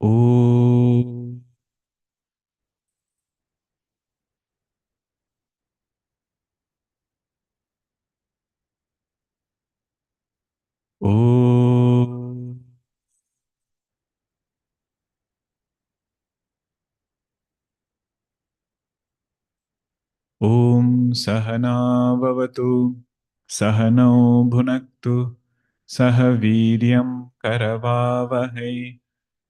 Om. Om. Om Sahana Vavatu Sahano Bhunaktu Sahaviryam Karavavahai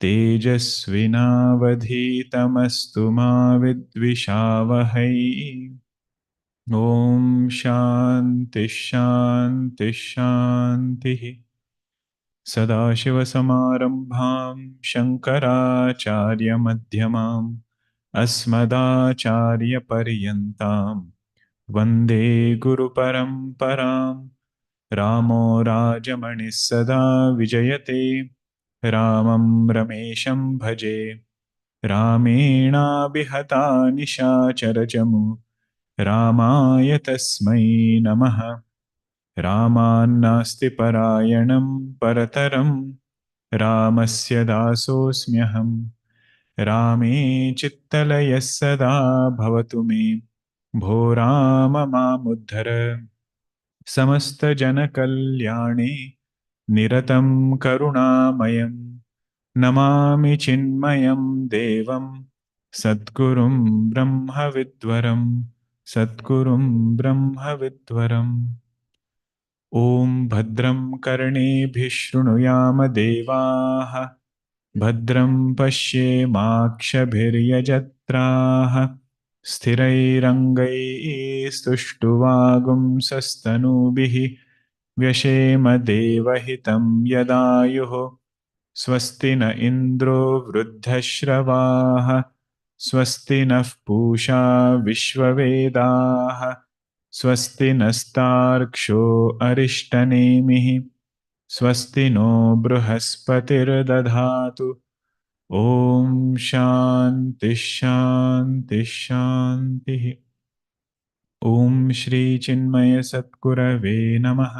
Tejasvinavadhitamastu ma vidvishavahai. Om Shanti Shanti Shanti. Sadashivasamarambham Shankaracharya Madhyamam Asmadacharya Paryantam Vande Guru Paramparam. Ramo Rajamani Sada Vijayate Ramam Ramesham Bhaje Ramena Bihata Nishacharajamu Ramaya Tasmai Namaha. रामान्नास्ति परायणं परतरं रामस्य दासोऽस्म्यहम् रामे चित्तलयः सदा भवतु मे भो राम मामुद्धर समस्तजनकल्याणे निरतं करुणामयं नमामि चिन्मयं देवं सद्गुरुं ब्रह्मविद्वरं सद्गुरुं ब्रह्मविद्वरम् ॐ भद्रं कर्णेभिः शृणुयाम देवाः भद्रं पश्येमाक्षभिर्यजत्राः स्थिरैरङ्गैस्तुष्टुवागुंसस्तनूभिः व्यशेम देवहितं यदायुः स्वस्ति न इन्द्रो वृद्धश्रवाः स्वस्ति नः पूषा विश्ववेदाः स्वस्ति नस्तार्क्ष्यो अरिष्टनेमिः स्वस्ति नो बृहस्पतिर्दधातु ॐ शान्तिः शान्तिः शान्तिः। ॐ श्री चिन्मय सद्गुरवे नमः।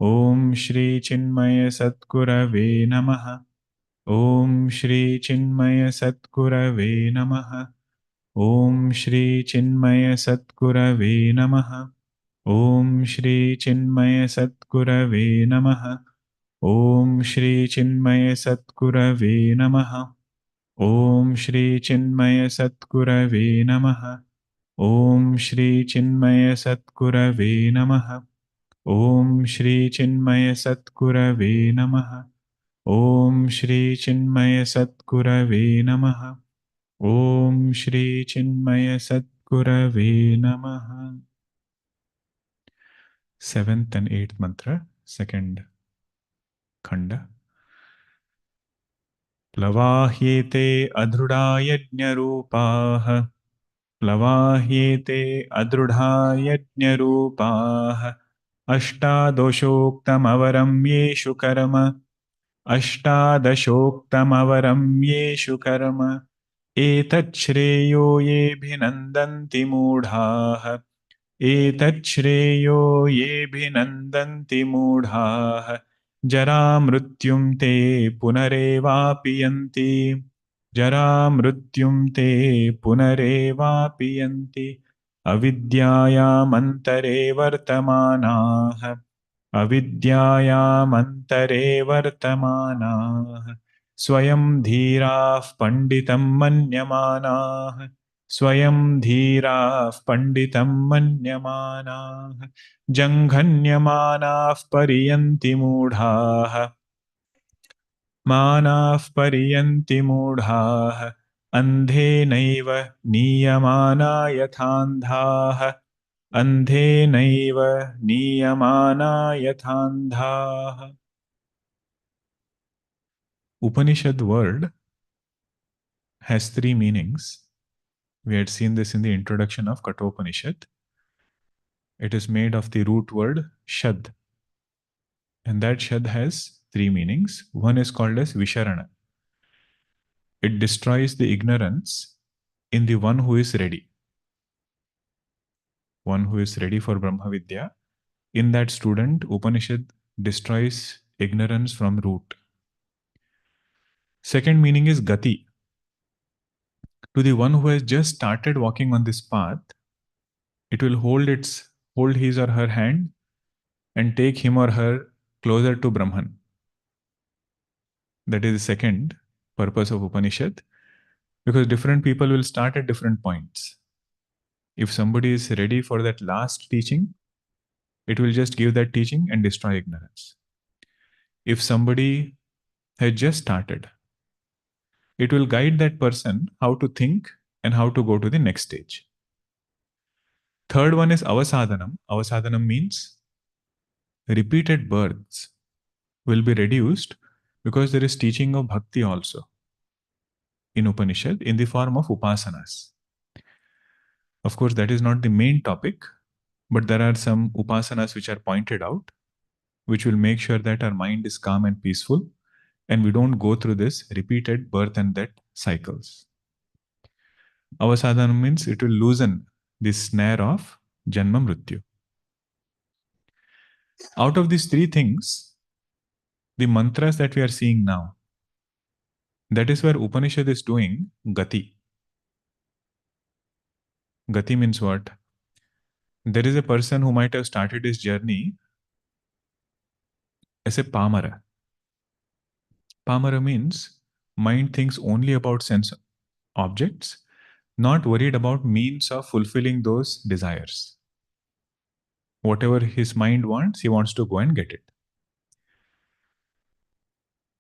ॐ श्री चिन्मय सद्गुरवे नमः। ॐ श्री चिन्मय सद्गुरवे नमः। ॐ श्री चिन्मय सद्गुरवे नमः। ॐ श्री चिन्मय सद्गुरवे नमः। ॐ श्री चिन्मय सद्गुरवे नमः। ॐ श्री चिन्मय सद्गुरवे नमः। ॐ श्री चिन्मय सद्गुरवे नमः। ॐ श्री चिन्मय सद्गुरवे नमः। ॐ श्री चिन्मय सद्गुरवे नमः। ॐ श्री चिन्मय सद्गुरवे नमः। 7th and 8th mantra, second khanda. प्लवाह्येते अधृढा यज्ञरूपाः प्लवाह्येते अधृढा यज्ञरूपाः अष्टादशोक्तमवरं येषु कर्म अष्टादशोक्तमवरं येषु कर्म एतच्छ्रेयो येऽभिनन्दन्ति मूढाः एतच्छ्रेयो येऽभिनन्दन्ति मूढाः जरामृत्युं ते पुनरेवापि यन्ति जरामृत्युं ते पुनरेवापि यन्ति अविद्यायामन्तरे वर्तमानाः अविद्यायामन्तरे वर्तमानाः स्वयं धीराः पण्डितं मन्यमानाः स्वयं धीराः पण्डितं मन्यमानाः जङ्घन्यमानाः पर्यन्ति मूढाः मानाः पर्यन्ति मूढाः अन्धेनैव नीयमाना यथान्धाः अन्धेनैव नीयमाना यथान्धाः. Upanishad word has three meanings. We had seen this in the introduction of Kathopanishad. It is made of the root word shad. And that shad has three meanings. One is called as Visharana. It destroys the ignorance in the one who is ready. One who is ready for Brahma Vidya. In that student, Upanishad destroys ignorance from root. Second meaning is gati. To the one who has just started walking on this path, it will hold his or her hand and take him or her closer to Brahman. That is the second purpose of Upanishad, because different people will start at different points. If somebody is ready for that last teaching, it will just give that teaching and destroy ignorance. If somebody has just started, it will guide that person how to think and how to go to the next stage. Third one is avasadhanam. Avasadhanam means repeated births will be reduced, because there is teaching of bhakti also in Upanishad in the form of upasanas. Of course, that is not the main topic, but there are some upasanas which are pointed out, which will make sure that our mind is calm and peaceful and we don't go through this repeated birth and death cycles. Avasadhanam means it will loosen this snare of Janma Mrityu. Out of these three things, the mantras that we are seeing now, that is where Upanishad is doing gati. Gati means what? There is a person who might have started his journey as a pamara. Pamara means mind thinks only about sense objects, not worried about means of fulfilling those desires. Whatever his mind wants, he wants to go and get it.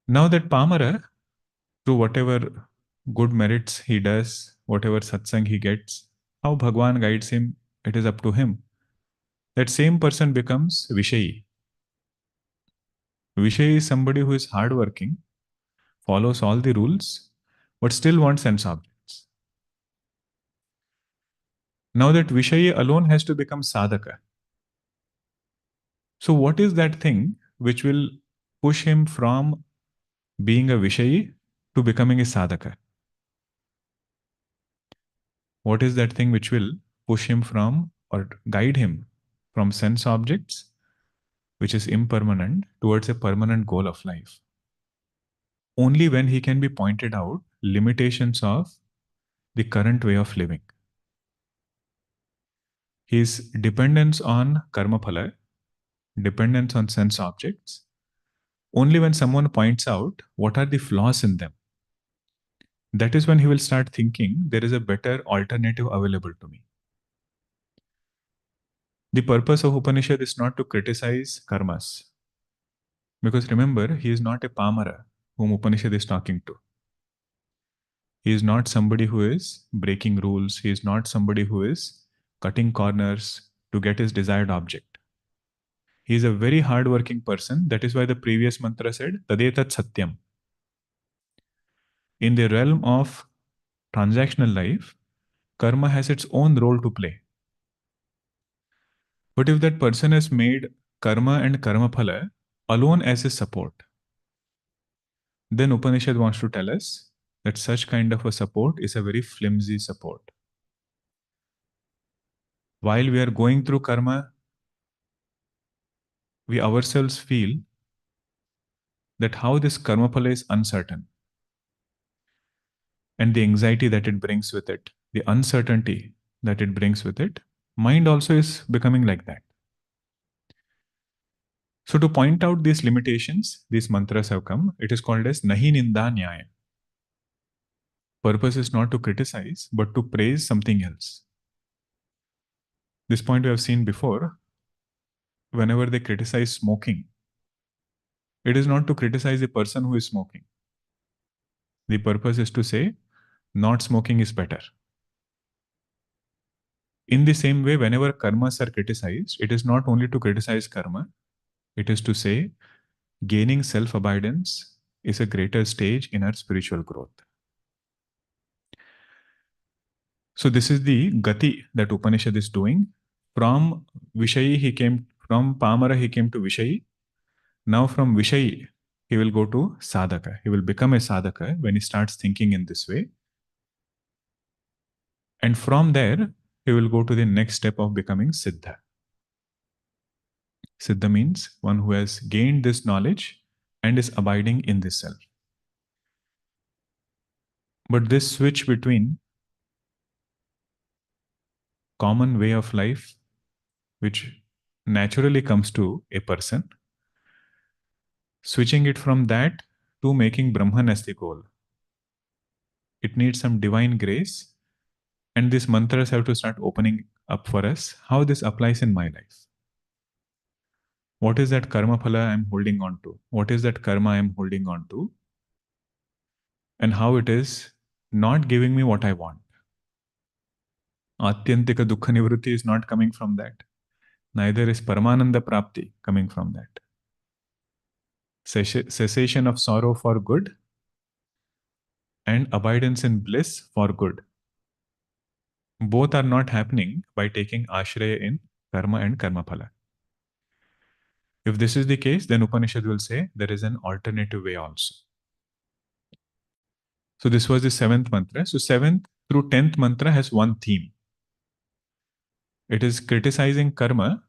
Now that pamara, through whatever good merits he does, whatever satsang he gets, how Bhagwan guides him, it is up to him. That same person becomes Vishayi. Vishayi is somebody who is hardworking, follows all the rules, but still wants sense objects. Now that Vishayi alone has to become sadhaka. So what is that thing which will push him from being a Vishayi to becoming a sadhaka? What is that thing which will push him from or guide him from sense objects, which is impermanent, towards a permanent goal of life? Only when he can be pointed out limitations of the current way of living. His dependence on karma phala, dependence on sense objects, only when someone points out what are the flaws in them, that is when he will start thinking there is a better alternative available to me. The purpose of Upanishad is not to criticize karmas. Because remember, he is not a pamara whom Upanishad is talking to. He is not somebody who is breaking rules. He is not somebody who is cutting corners to get his desired object. He is a very hardworking person. That is why the previous mantra said, Tadetat Satyam. In the realm of transactional life, karma has its own role to play. But if that person has made karma and karma phala alone as a support, then Upanishad wants to tell us that such kind of a support is a very flimsy support. While we are going through karma, we ourselves feel that how this karma phala is uncertain. And the anxiety that it brings with it, the uncertainty that it brings with it, mind also is becoming like that. So to point out these limitations, these mantras have come. It is called as Nahi Ninda Nyaya. Purpose is not to criticize, but to praise something else. This point we have seen before. Whenever they criticize smoking, it is not to criticize the person who is smoking. The purpose is to say, not smoking is better. In the same way, whenever karmas are criticized, it is not only to criticize karma, it is to say, gaining self-abidance is a greater stage in our spiritual growth. So this is the gati that Upanishad is doing. From Vishayi he came, from Pamara he came to Vishayi. Now from Vishayi, he will go to sadhaka. He will become a sadhaka when he starts thinking in this way. And from there, he will go to the next step of becoming siddha. Siddha means one who has gained this knowledge and is abiding in this self. But this switch between common way of life, which naturally comes to a person, switching it from that to making Brahman as the goal, it needs some divine grace. And these mantras have to start opening up for us how this applies in my life. What is that karma phala I'm holding on to? What is that karma I'm holding on to? And how it is not giving me what I want. Atyantika dukkha nivritti is not coming from that. Neither is Paramananda Prapti coming from that. Cessation of sorrow for good and abidance in bliss for good. Both are not happening by taking ashraya in karma and karma phala. If this is the case, then Upanishad will say there is an alternative way also. So this was the seventh mantra. So 7th through 10th mantra has one theme. It is criticizing karma,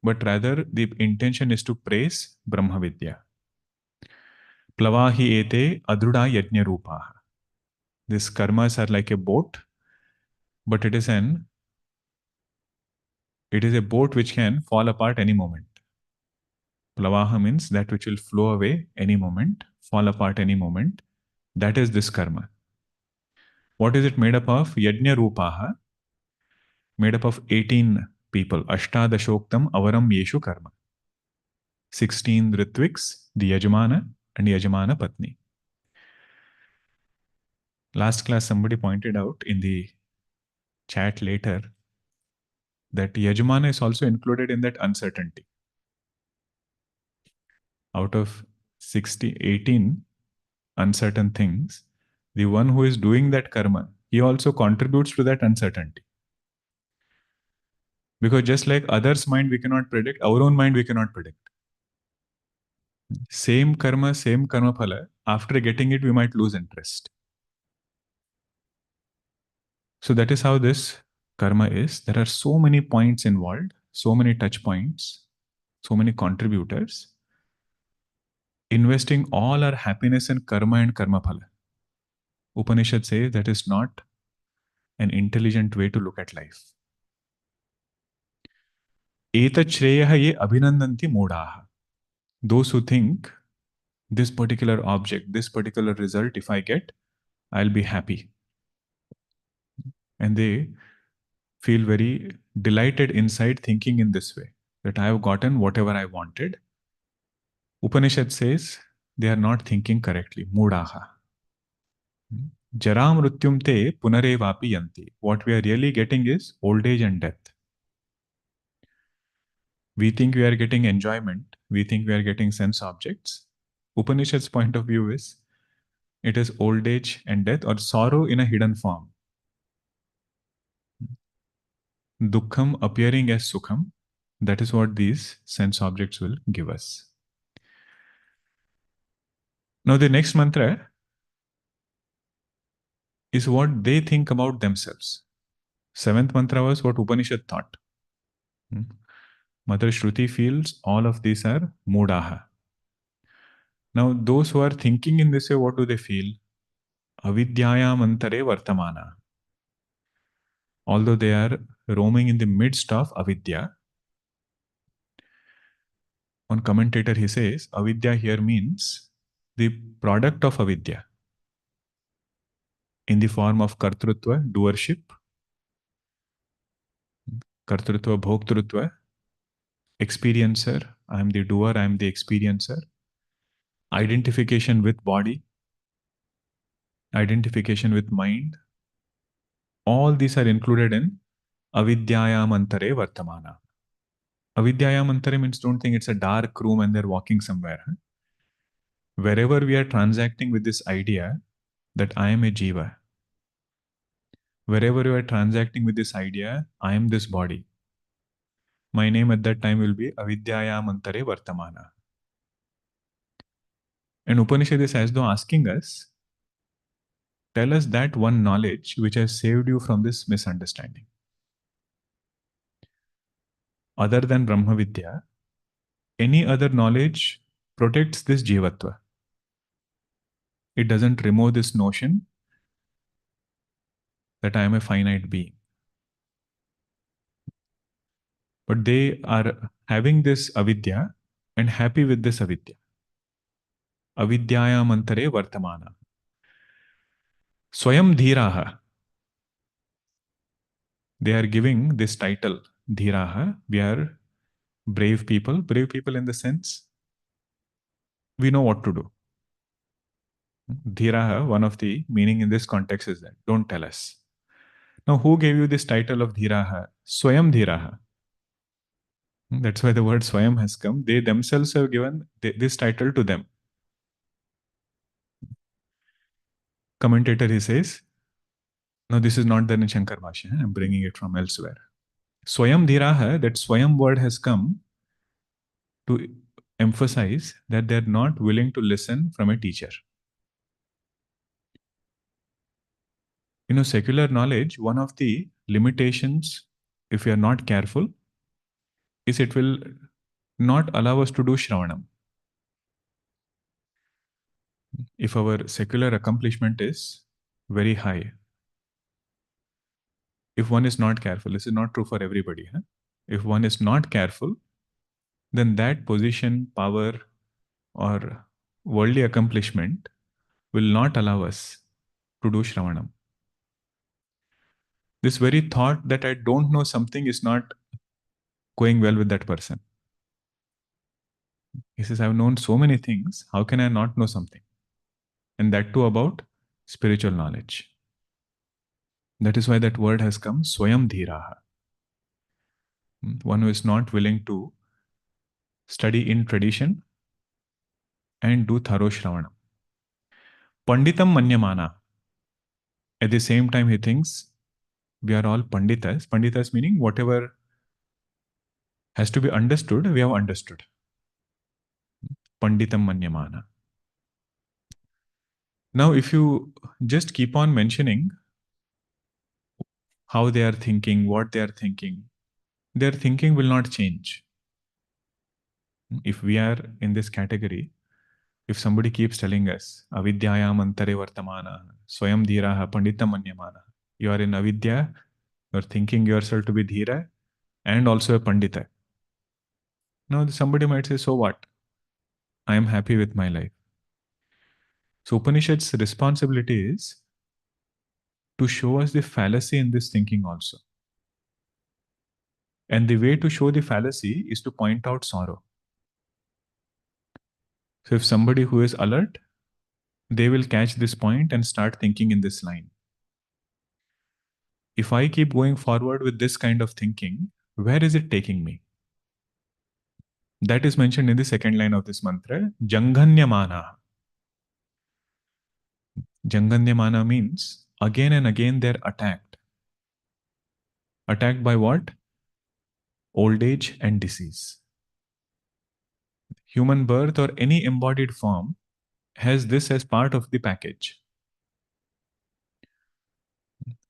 but rather the intention is to praise Brahma Vidya. Plavahi ete adruda yajna rupaha. These karmas are like a boat, but it is a boat which can fall apart any moment. Plavaha means that which will flow away any moment, fall apart any moment. That is this karma. What is it made up of? Yajna rupaha, made up of 18 people. Ashtadashoktam avaram yeshu karma. 16 ritviks, the Yajamana and Yajamana Patni. Last class, somebody pointed out in the chat later that Yajamana is also included in that uncertainty. Out of 18 uncertain things, the one who is doing that karma, he also contributes to that uncertainty. Because just like others' mind we cannot predict, our own mind we cannot predict. Same karma phala, after getting it, we might lose interest. So that is how this karma is. There are so many points involved, so many touch points, so many contributors. Investing all our happiness in karma and karma phala. Upanishad says that is not an intelligent way to look at life. Etat shreyaha ye abhinandanti moodaha. Those who think this particular object, this particular result, if I get, I'll be happy. And they feel very delighted inside thinking in this way, that I have gotten whatever I wanted. Upanishad says they are not thinking correctly. Moodaha. Jara mrutyum te punarevapi yanti. What we are really getting is old age and death. We think we are getting enjoyment. We think we are getting sense objects. Upanishad's point of view is it is old age and death, or sorrow in a hidden form. Dukkham appearing as sukham. That is what these sense objects will give us. Now the next mantra is what they think about themselves. 7th mantra was what Upanishad thought. Mother Shruti feels all of these are moodaha. Now those who are thinking in this way, what do they feel? Avidyayam antare vartamana. Although they are roaming in the midst of avidya. One commentator, he says, avidya here means the product of avidya in the form of kartrutva, doership, kartrutva, bhoktrutva, experiencer, I am the doer, I am the experiencer, identification with body, identification with mind. All these are included in avidyayam antare vartamana. Avidyayam antare means don't think it's a dark room and they're walking somewhere. Wherever we are transacting with this idea that I am a jiva, wherever you are transacting with this idea, I am this body, my name at that time will be Avidyayam antare vartamana. And Upanishad is as though asking us, tell us that one knowledge which has saved you from this misunderstanding. Other than Brahma Vidya, any other knowledge protects this jivatva. It doesn't remove this notion that I am a finite being. But they are having this avidya and happy with this avidya. Avidyayam antare vartamana. Swayam dhiraha. They are giving this title, dhiraha. We are brave people. Brave people in the sense, we know what to do. Dhiraha, one of the meaning in this context is that, don't tell us. Now, who gave you this title of dhiraha? Swayam dhiraha. That's why the word Swayam has come. They themselves have given this title to them. Commentator, he says, no, this is not there in Shankar Bhashya. I'm bringing it from elsewhere. Swayam dhiraha, that Swayam word has come to emphasize that they're not willing to listen from a teacher. Secular knowledge, one of the limitations, if we are not careful, is it will not allow us to do Shravanam. If our secular accomplishment is very high, if one is not careful, this is not true for everybody. Huh? If one is not careful, then that position, power, or worldly accomplishment will not allow us to do Shravanam. This very thought that I don't know something is not going well with that person. He says, I've known so many things. How can I not know something? And that too about spiritual knowledge. That is why that word has come, Swayam Dhiraha. One who is not willing to study in tradition and do thorough Shravanam. Panditam Manyamana. At the same time, he thinks we are all Panditas. Panditas meaning whatever has to be understood, we have understood. Panditam Manyamana. Now, if you just keep on mentioning how they are thinking, what they are thinking, their thinking will not change. If we are in this category, if somebody keeps telling us, Avidyayam antare vartamana, swayam dhiraha panditam manyamana, you are in avidya, you are thinking yourself to be dhira and also a pandita. Now, somebody might say, so what? I am happy with my life. So, Upanishad's responsibility is to show us the fallacy in this thinking also. And the way to show the fallacy is to point out sorrow. So if somebody who is alert, they will catch this point and start thinking in this line. If I keep going forward with this kind of thinking, where is it taking me? That is mentioned in the second line of this mantra, Janghanyamana. Janghanyamana means again and again they're attacked. Attacked by what? Old age and disease. Human birth or any embodied form has this as part of the package.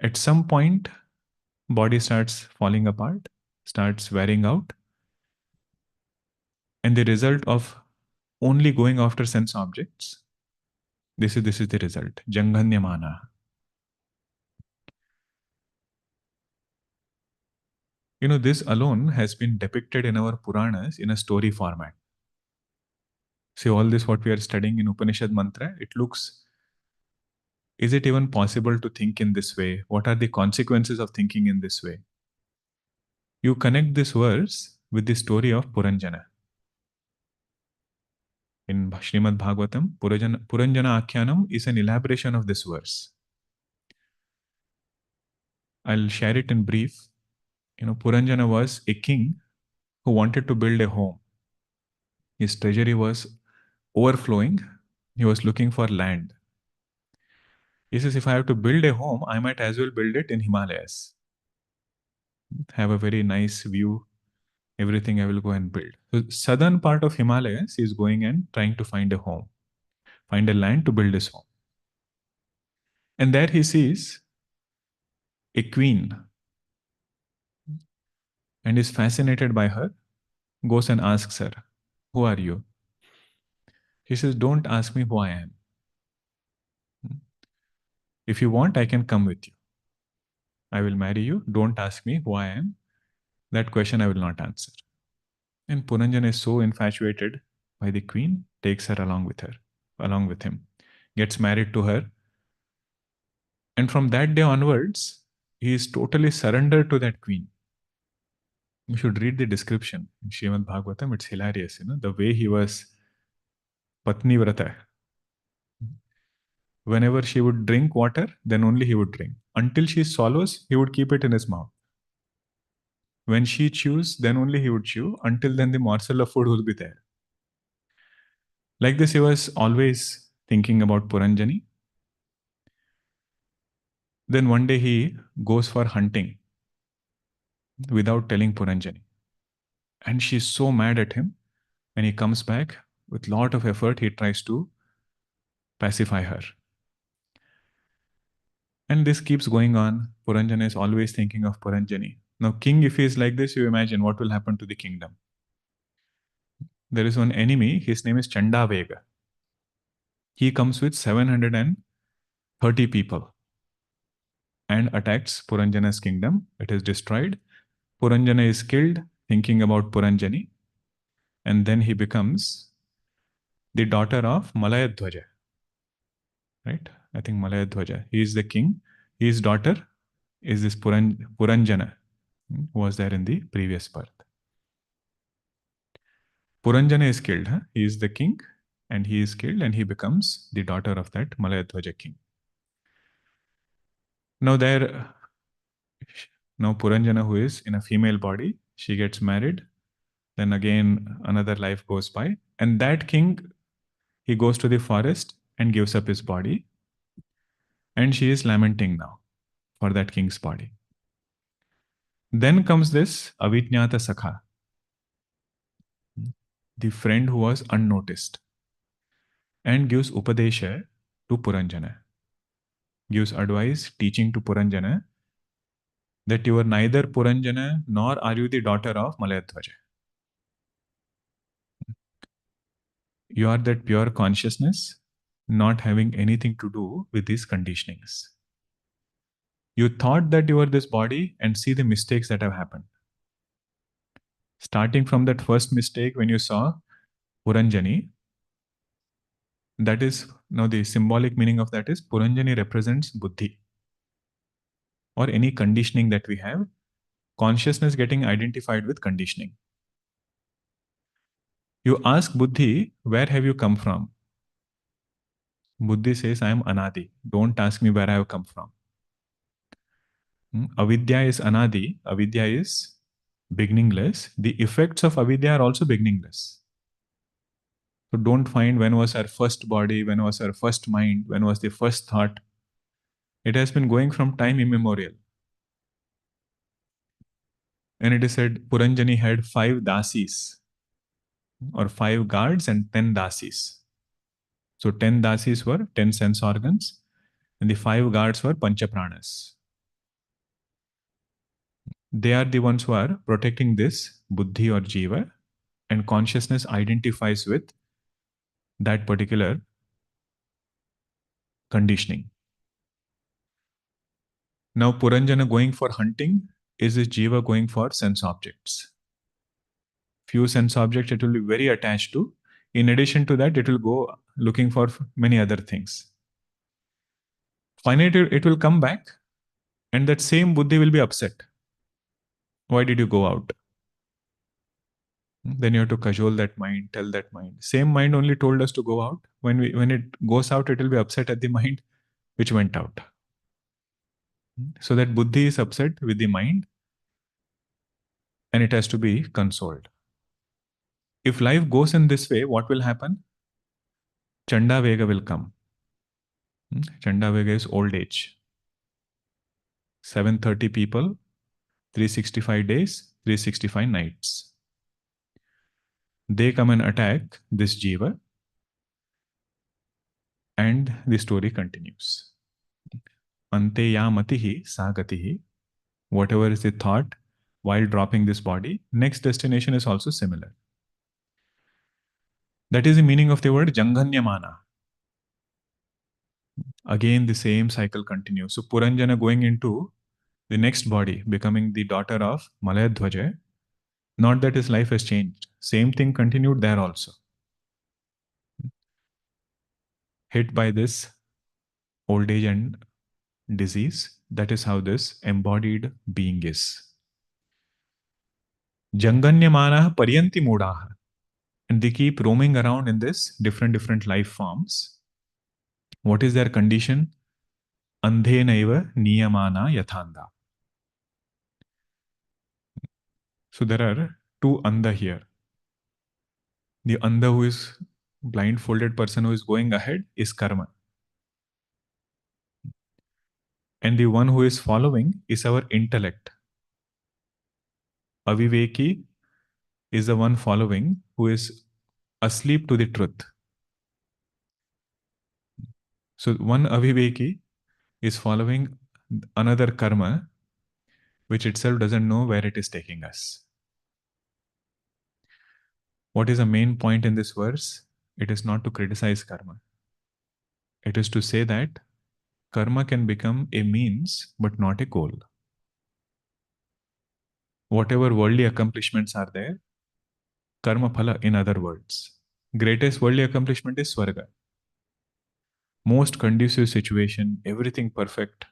At some point, body starts falling apart, starts wearing out, and the result of only going after sense objects, this is the result, Janghanyamana. This alone has been depicted in our Puranas in a story format. See, all this what we are studying in Upanishad mantra, it looks, is it even possible to think in this way? What are the consequences of thinking in this way? You connect this verse with the story of Puranjana. In Srimad Bhagavatam, Puranjana Akhyanam is an elaboration of this verse. I'll share it in brief. Puranjana was a king who wanted to build a home. His treasury was overflowing. He was looking for land. He says, if I have to build a home, I might as well build it in Himalayas. Have a very nice view. Everything I will go and build. So southern part of Himalayas, he is going and trying to find a home, find a land to build his home. And there he sees a queen and is fascinated by her, goes and asks her, who are you? He says, don't ask me who I am. If you want, I can come with you. I will marry you. Don't ask me who I am. That question I will not answer. And Puranjana is so infatuated by the queen, takes her, along with him, gets married to her. And from that day onwards, he is totally surrendered to that queen. You should read the description in Srimad Bhagavatam. It's hilarious, the way he was Patni Vrata. Whenever she would drink water, then only he would drink. Until she swallows, he would keep it in his mouth. When she chews, then only he would chew. Until then, the morsel of food will be there. Like this, he was always thinking about Puranjani. Then one day he goes for hunting without telling Puranjani. And she's so mad at him. When he comes back, with lot of effort, he tries to pacify her. And this keeps going on. Puranjana is always thinking of Puranjani. Now, king, if he is like this, you imagine what will happen to the kingdom. There is one enemy, his name is Chanda Vega. He comes with 730 people and attacks Puranjana's kingdom. It is destroyed. Puranjana is killed, thinking about Puranjani. And then he becomes the daughter of Malayadhwaja. Right? I think Malayadhwaja. He is the king. His daughter is this Puranjana, who was there in the previous birth. Puranjana is killed. He is the king and he is killed and he becomes the daughter of that Malayadhwaja king. Now Puranjana, who is in a female body, she gets married. Then again, another life goes by. And that king, he goes to the forest and gives up his body. And she is lamenting now for that king's body. Then comes this Avidnyata Sakha, the friend who was unnoticed, and gives Upadesha to Puranjana. Gives advice, teaching to Puranjana that you are neither Puranjana nor are you the daughter of Malayadhwaja. You are that pure consciousness, not having anything to do with these conditionings. You thought that you were this body and see the mistakes that have happened. Starting from that first mistake when you saw Puranjani, that is, now the symbolic meaning of that is Puranjani represents buddhi or any conditioning that we have, consciousness getting identified with conditioning. You ask buddhi, where have you come from? Buddhi says, I am anadi. Don't ask me where I have come from. Avidya is anadi. Avidya is beginningless. The effects of avidya are also beginningless. So don't find when was our first body, when was our first mind, when was the first thought. It has been going from time immemorial. And it is said Puranjani had 5 dasis or 5 guards and 10 dasis. So 10 dasis were 10 sense organs and the 5 guards were panchapranas. They are the ones who are protecting this buddhi or jiva, and consciousness identifies with that particular conditioning. Now Puranjana going for hunting is this jiva going for sense objects. Few sense objects it will be very attached to. In addition to that, it will go looking for many other things. Finally, it will come back and that same buddhi will be upset. Why did you go out? Then you have to cajole that mind, tell that mind. Same mind only told us to go out. When it goes out, it will be upset at the mind which went out. So that buddhi is upset with the mind and it has to be consoled. If life goes in this way, what will happen? Chanda Vega will come. Chanda Vega is old age. 730 people, 365 days, 365 nights. They come and attack this jiva and the story continues. Ante ya matihi sagatihi. Whatever is the thought while dropping this body, next destination is also similar. That is the meaning of the word Janganyamana. Again, the same cycle continues. So Puranjana going into the next body becoming the daughter of Malayadhwaja. Not that his life has changed. Same thing continued there also. Hit by this old age and disease. That is how this embodied being is. Janganyamana paryanti mudaha. And they keep roaming around in this different life forms. What is their condition? Andhenaiva niyamana yathanda. So there are two andha here. The andha who is blindfolded person who is going ahead is karma. And the one who is following is our intellect. Aviveki is the one following who is asleep to the truth. So one aviveki is following another karma, which itself doesn't know where it is taking us. What is the main point in this verse? It is not to criticize karma. It is to say that karma can become a means, but not a goal. Whatever worldly accomplishments are there, karma phala in other words. Greatest worldly accomplishment is swarga. Most conducive situation, everything perfect.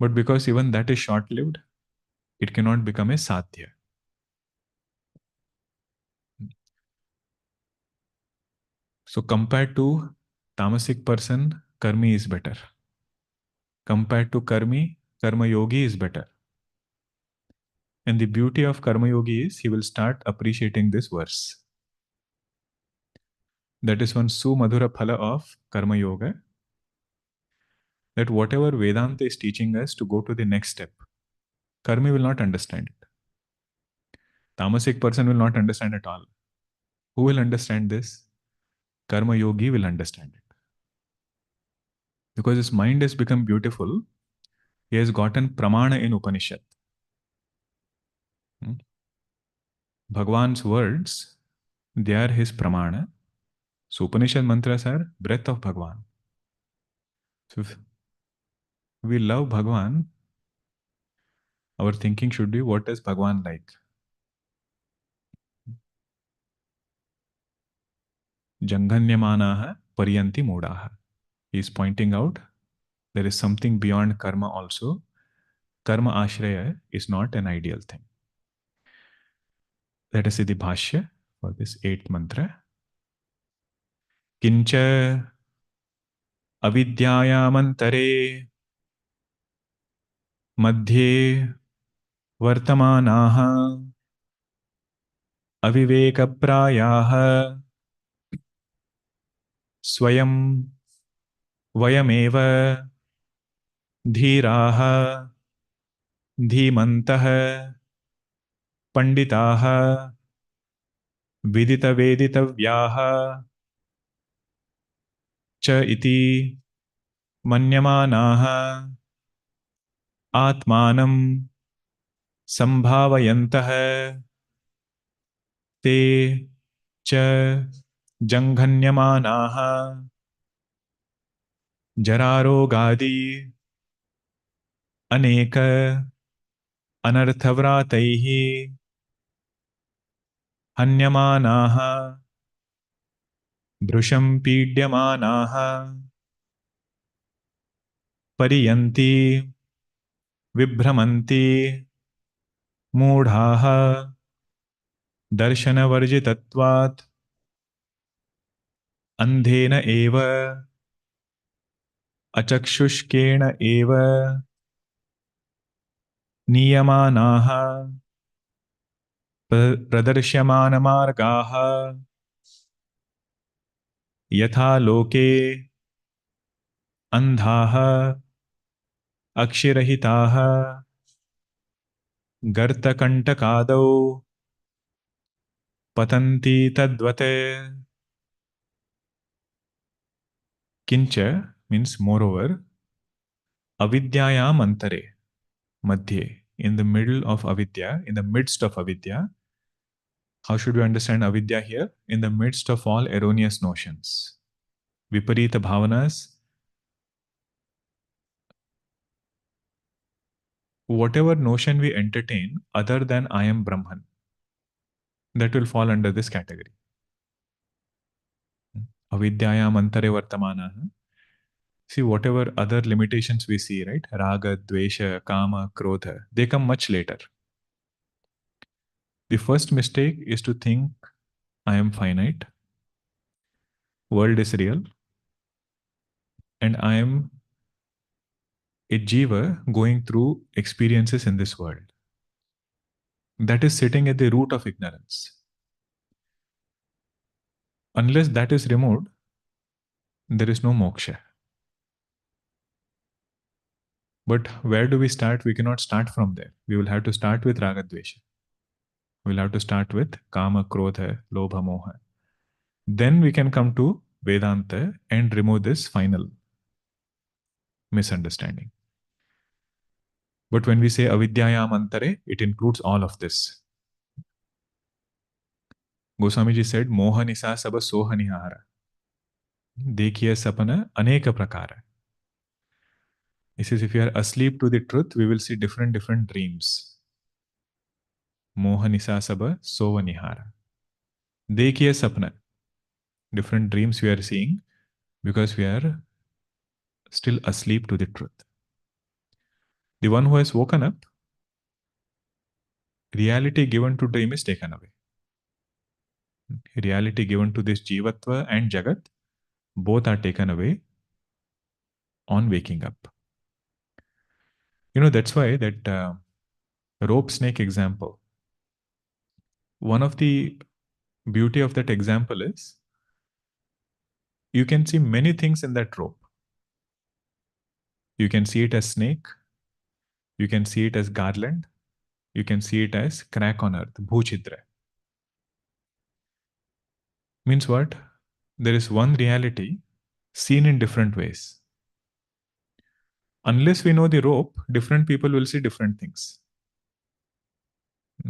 But because even that is short-lived, it cannot become a sadhya. So compared to tamasic person, karmi is better. Compared to karmi, karma yogi is better. And the beauty of karma yogi is he will start appreciating this verse. That is one sumadhura phala of karma yoga. That whatever Vedanta is teaching us to go to the next step, karmi will not understand it. Tamasic person will not understand at all. Who will understand this? Karma yogi will understand it. Because his mind has become beautiful, he has gotten pramana in Upanishad. Bhagwan's words, they are his pramana. So Upanishad mantras are breath of Bhagwan. So if we love Bhagwan, our thinking should be, what does Bhagwan like? Janganyamanaha paryanti mudaha. He is pointing out there is something beyond karma also. Karma ashraya is not an ideal thing. Let us see the bhashya for this 8th mantra. Kincha avidyayamantare madhye vartamanaha avivekaprayaha swayam vayameva धीराः धीमन्तः पंडिताः विदितवेदितव्याः च इति मन्यमानाः आत्मानं संभावयन्तः ते च जङ्घन्यमानाः जरारोगादि अनेक अनर्थव्रातैः हन्यमानाः भृशं पीड्यमानाः परियन्ति विभ्रमन्ति मूढाः दर्शनवर्जितत्वात् अन्धेन एव अचक्षुष्केण एव नीयमानाः प्रदर्श्यमानमार्गाः यथा लोके अन्धाः अक्षिरहिताः गर्तकण्टकादौ पतन्ति तद्वत्. Kincha means moreover, avidyayam antare, madhye, in the middle of avidya, in the midst of avidya. How should we understand avidya here? In the midst of all erroneous notions, viparita bhavanas, whatever notion we entertain other than I am Brahman, that will fall under this category. Avidyayam antare vartamanaha. See, whatever other limitations we see, right? Raga, dvesha, kama, krodha, they come much later. The first mistake is to think I am finite, world is real, and I am a jiva going through experiences in this world. That is sitting at the root of ignorance. Unless that is removed, there is no moksha. But where do we start? We cannot start from there. We will have to start with raga dvesha. We'll have to start with kama, krodha, lobha, moha. Then we can come to Vedanta and remove this final misunderstanding. But when we say avidyayam antare, it includes all of this. Goswamiji said, moha nisa saba soha nihara. Dekhiya sapana aneka prakara. He says, if you are asleep to the truth, we will see different dreams. Moha nisa saba soha nihara. Dekhiya sapana. Different dreams we are seeing because we are still asleep to the truth. The one who has woken up, reality given to dream is taken away. Reality given to this jivatva and jagat, both are taken away on waking up. That's why that rope snake example, one of the beauty of that example is you can see many things in that rope. You can see it as snake, you can see it as garland, you can see it as crack on earth, bhuchidra. Means what? There is one reality seen in different ways. Unless we know the rope, different people will see different things.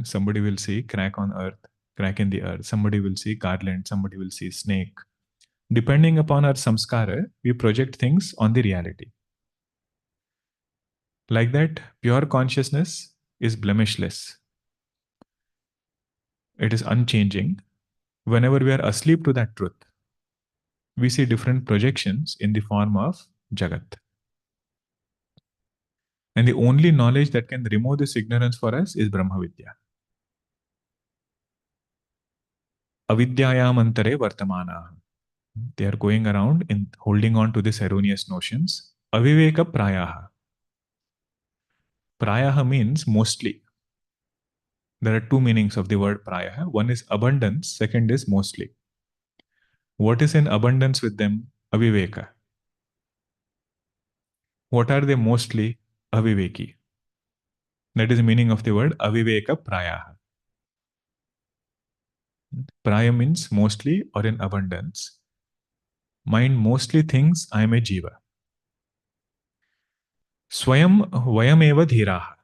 Somebody will see crack on earth, crack in the earth. Somebody will see garland, somebody will see snake. Depending upon our samskara, we project things on the reality. Like that, pure consciousness is blemishless. It is unchanging. Whenever we are asleep to that truth, we see different projections in the form of Jagat. And the only knowledge that can remove this ignorance for us is Brahma Vidya. Avidyayam antare vartamana. They are going around in holding on to these erroneous notions. Aviveka prayaha. Prayaha means mostly. There are two meanings of the word prayaha. One is abundance, second is mostly. What is in abundance with them? Aviveka. What are they mostly? Aviveki. That is the meaning of the word aviveka prayaha. Praya means mostly or in abundance. Mind mostly thinks I am a jiva. Swayam vayameva dhiraha.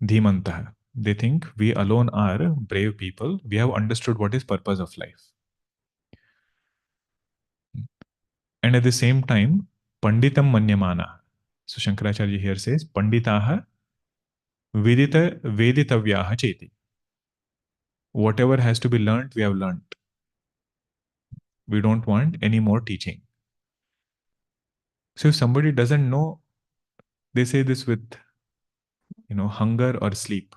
Dhimantah. They think we alone are brave people. We have understood what is purpose of life. And at the same time, panditam manyamana. So Shankaracharya here says, panditaha vidita veditavyaha cheti. Whatever has to be learnt, we have learnt. We don't want any more teaching. So if somebody doesn't know, they say this with, hunger or sleep.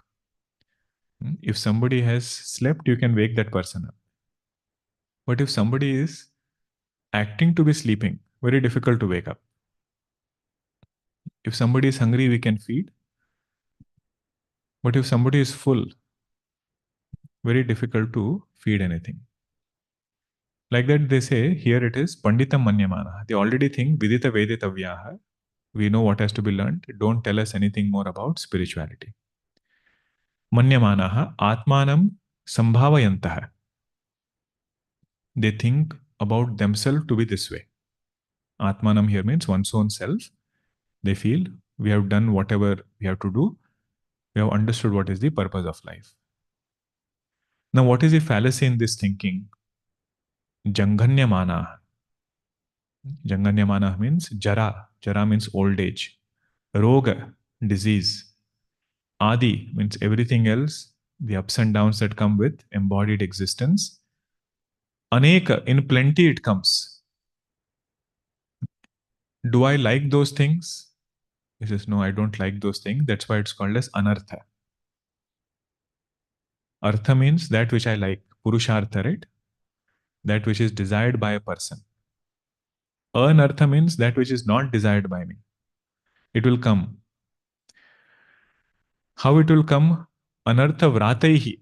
If somebody has slept, you can wake that person up. But if somebody is acting to be sleeping, very difficult to wake up. If somebody is hungry, we can feed. But if somebody is full, very difficult to feed anything. Like that, they say, here it is, Panditam Manyamana. They already think, Vidita Veditavyaha. We know what has to be learned. Don't tell us anything more about spirituality. Manyamanaha Atmanam Sambhavayantaha. They think about themselves to be this way. Atmanam here means one's own self. They feel we have done whatever we have to do. We have understood what is the purpose of life. Now, what is the fallacy in this thinking? Janghanyamana. Janghanyamana means jara. Jara means old age. Roga, disease. Adi means everything else, the ups and downs that come with embodied existence. Aneka, in plenty it comes. Do I like those things? He says, no, I don't like those things. That's why it's called as anartha. Artha means that which I like. Purushartha, right? That which is desired by a person. Anartha means that which is not desired by me. It will come. How it will come? Anartha vrataihi.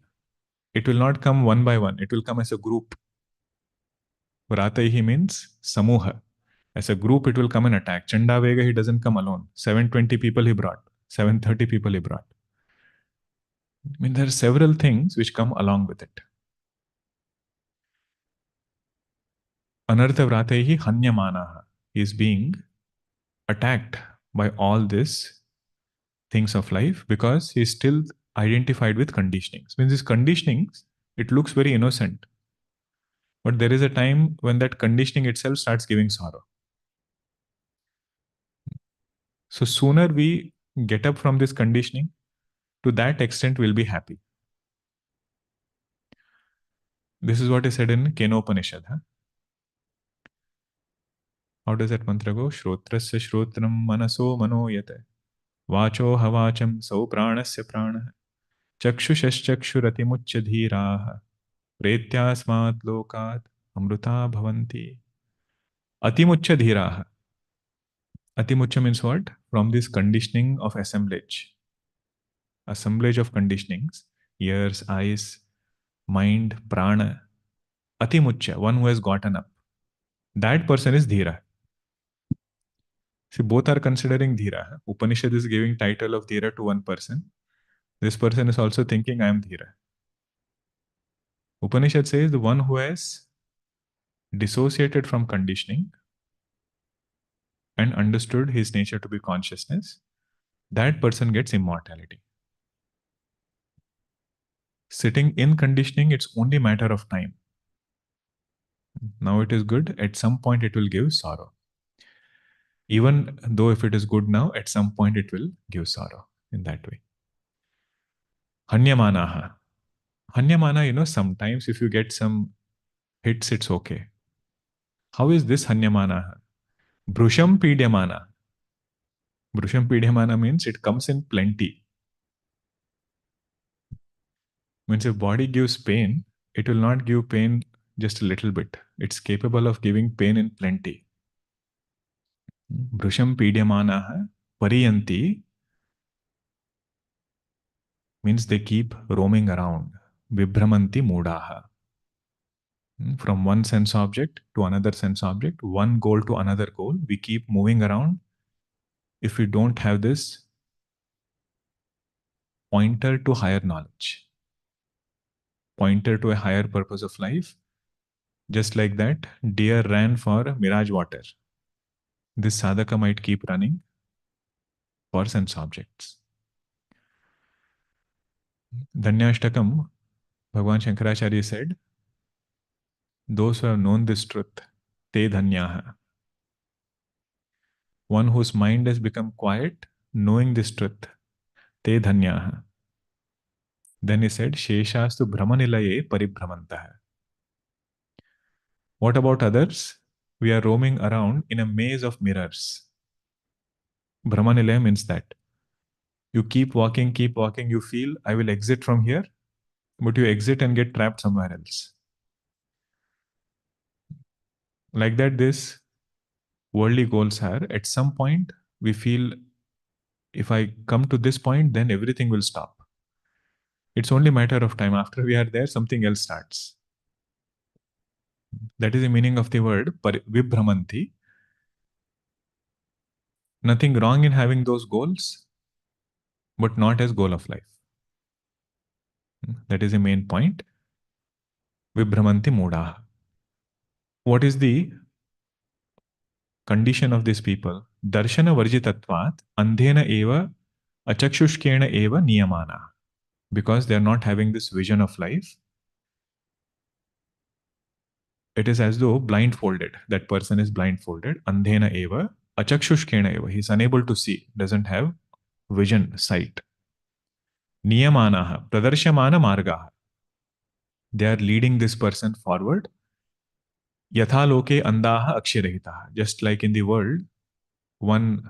It will not come one by one. It will come as a group. Vrataihi means samuha. As a group, it will come and attack. Chanda Vega, he doesn't come alone. 720 people he brought. 730 people he brought. I mean, there are several things which come along with it. Anartha vrataihi hanyamanaha. He is being attacked by all these things of life because he is still identified with conditionings. Means these conditionings, it looks very innocent. But there is a time when that conditioning itself starts giving sorrow. So sooner we get up from this conditioning, to that extent we'll be happy. This is what is said in Kenopanishad. Huh? How does that mantra go? Shrotrasya shrotram manaso manoyate. Vacho havacham sau pranasya prana. Chakshushaschakshuratimuccha dhiraha. Pretyasmat lokat amruta bhavanti. Atimuccha dhiraha. Atimuccha means what? From this conditioning of assemblage. Assemblage of conditionings. Ears, eyes, mind, prana. Atimuccha, one who has gotten up. That person is dhira. See, both are considering dhira. Upanishad is giving title of dhira to one person. This person is also thinking, I am dhira. Upanishad says the one who has dissociated from conditioning and understood his nature to be consciousness, that person gets immortality. Sitting in conditioning, it's only matter of time. Now it is good, at some point it will give sorrow. Even though if it is good now, at some point it will give sorrow in that way. Hanyamanaha. Hanyamana, sometimes if you get some hits, it's okay. How is this Hanyamana? Brusham Pidyamana. Brusham Pidyamana means it comes in plenty. Means if body gives pain, it will not give pain just a little bit. It's capable of giving pain in plenty. Brusham Pidyamana Pariyanti means they keep roaming around. Vibhramanti Mudaha. From one sense object to another sense object, one goal to another goal, we keep moving around. If we don't have this pointer to higher knowledge, pointer to a higher purpose of life, just like that, deer ran for mirage water. This sadhaka might keep running for sense objects. Dhanyashtakam, Bhagavan Shankaracharya said, those who have known this truth, te dhanyaha. One whose mind has become quiet, knowing this truth, te dhanyaha. Then he said, Sheshastu Brahmanilaye paribhramantaha. What about others? We are roaming around in a maze of mirrors. Brahmanilaya means that. You keep walking, you feel, I will exit from here, but you exit and get trapped somewhere else. Like that, this worldly goals are, at some point, we feel, if I come to this point, then everything will stop. It's only a matter of time. After we are there, something else starts. That is the meaning of the word vibhramanti. Nothing wrong in having those goals, but not as goal of life. That is the main point. Vibhramanti muda. What is the condition of these people? Darshana varjitatvat andhena eva achakshushkena eva niyamana. Because they are not having this vision of life, it is as though blindfolded. That person is blindfolded. Andhena eva achakshushkena eva. He is unable to see, doesn't have vision, sight. Niyamanaha, pradarshamaana margaha. They are leading this person forward. Yatha loke andaha akshirahitaha. Just like in the world, one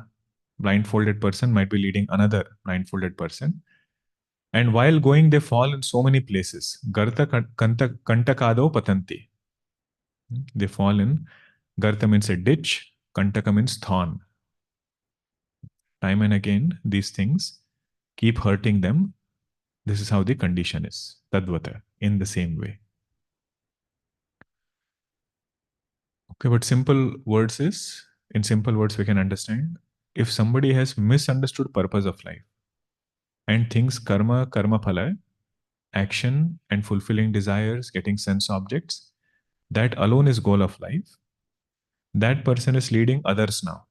blindfolded person might be leading another blindfolded person. And while going, they fall in so many places. Garta kantakado patanti. They fall in. Garta means a ditch. Kantaka means thorn. Time and again, these things keep hurting them. This is how the condition is. Tadvata, in the same way. Okay, but simple words is, in simple words, we can understand. If somebody has misunderstood purpose of life and thinks karma, karma phala, action and fulfilling desires, getting sense objects, that alone is goal of life, that person is leading others now.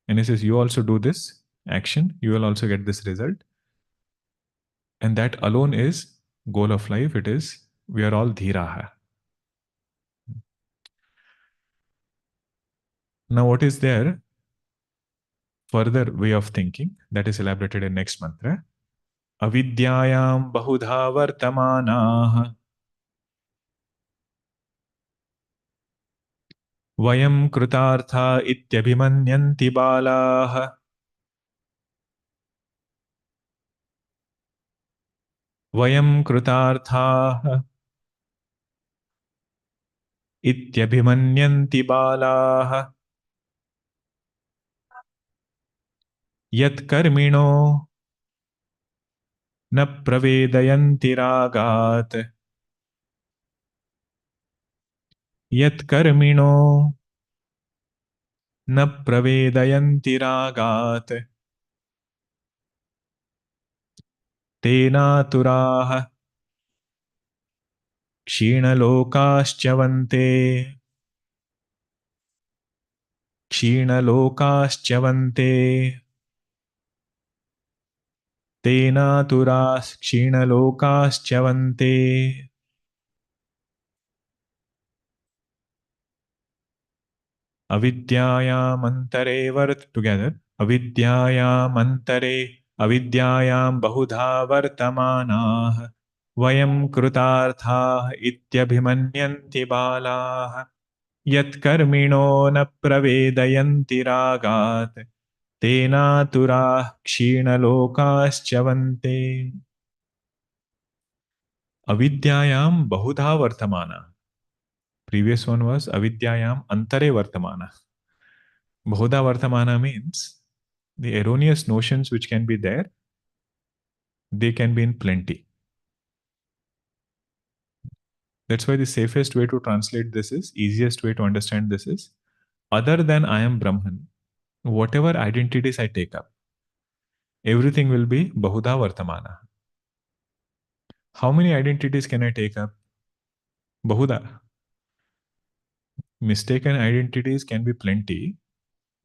And he says, you also do this action, you will also get this result. And that alone is goal of life. It is, we are all dhiraha. Now, what is there? Further way of thinking that is elaborated in next mantra. Avidyayam bahudha vartamanaha vayam krutartha ityabhimanyanti balaha vayam krutartha ityabhimanyanti balaha yat karmino na pravedayanti ragat yat karmino na pravedayanti ragat tena turaha क्षीणलोकाश्च्यवन्ते क्षीणलोकाश्च्यवन्ते तेनातुराः क्षीणलोकाश्च्यवन्ते अविद्यायामन्तरे together अविद्यायामन्तरे अविद्यायां बहुधा वर्तमानाः वयं कृतार्थाः इत्यभिमन्यन्ति बालाः यत्कर्मिणो न प्रवेदयन्ति रागात् तेनातुराः क्षीणलोकाश्च्यवन्ते अविद्यायां बहुधा वर्तमाना. Previous one was avidyayam antare vartamana. Bahuda vartamana means the erroneous notions which can be there, they can be in plenty. That's why the safest way to translate this is, easiest way to understand this is, other than I am Brahman, whatever identities I take up, everything will be Bahuda Vartamana. How many identities can I take up? Bahuda. Mistaken identities can be plenty.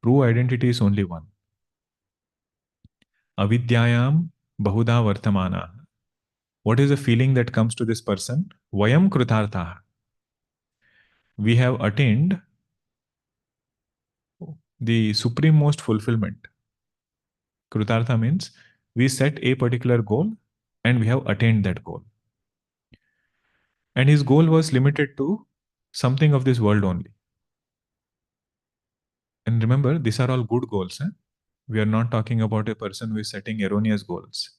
True identity is only one. Avidyayam Bahuda Vartamana. What is the feeling that comes to this person? Vayam Krutartha. We have attained the supreme most fulfillment. Krutartha means we set a particular goal and we have attained that goal. And his goal was limited to something of this world only. And remember, these are all good goals. We are not talking about a person who is setting erroneous goals.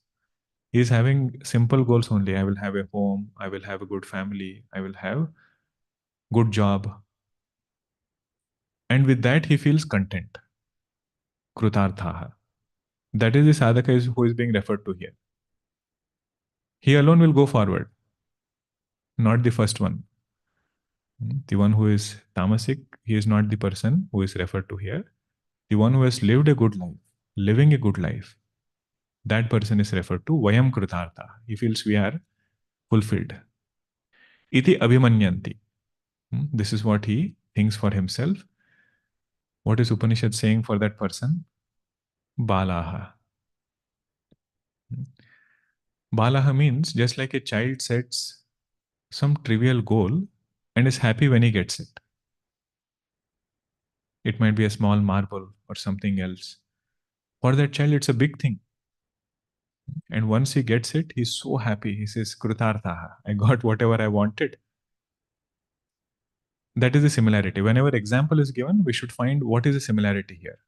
He is having simple goals only. I will have a home, I will have a good family, I will have good job. And with that, he feels content. Krutartha. That is the sadhaka who is being referred to here. He alone will go forward, not the first one. The one who is tamasic, he is not the person who is referred to here. The one who has lived a good life, living a good life, that person is referred to Vayam Krutartha. He feels we are fulfilled. Iti Abhimanyanti. This is what he thinks for himself. What is Upanishad saying for that person? Balaha. Balaha means just like a child sets some trivial goal and is happy when he gets it. It might be a small marble or something else. For that child, it's a big thing. And once he gets it, he's so happy. He says, Krutarthaha, I got whatever I wanted. That is the similarity. Whenever example is given, we should find what is the similarity here.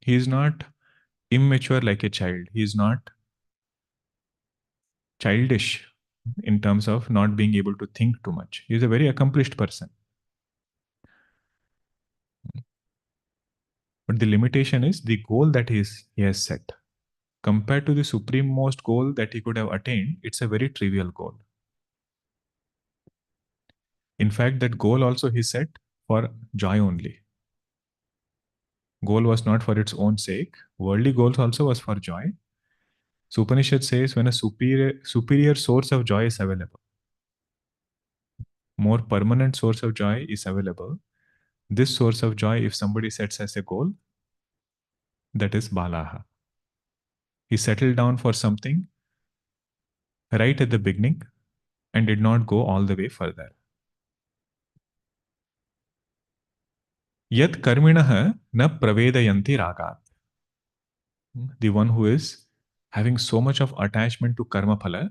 He is not immature like a child. He is not childish in terms of not being able to think too much. He is a very accomplished person. But the limitation is the goal that he has set. Compared to the supreme most goal that he could have attained, it's a very trivial goal. In fact, that goal also he set for joy only. Goal was not for its own sake. Worldly goals also was for joy. So Upanishad says when a superior source of joy is available, more permanent source of joy is available, this source of joy, if somebody sets as a goal, that is balaha. He settled down for something right at the beginning and did not go all the way further. Yat karminah na pravedayanti ragat. The one who is having so much of attachment to karma phala,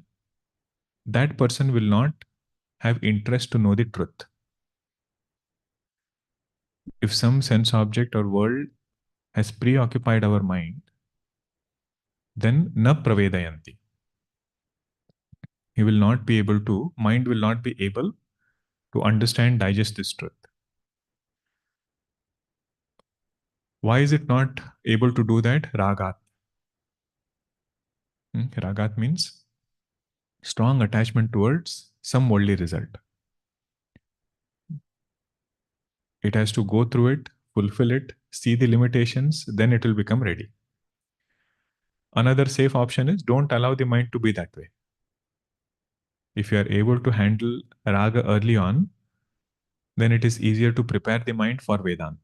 that person will not have interest to know the truth. If some sense object or world has preoccupied our mind, then na pravedayanti. He will not be able to, mind will not be able to understand, digest this truth. Why is it not able to do that? Ragat. Ragat means strong attachment towards some worldly result. It has to go through it, fulfill it, see the limitations, then it will become ready. Another safe option is don't allow the mind to be that way. If you are able to handle raga early on, then it is easier to prepare the mind for Vedanta.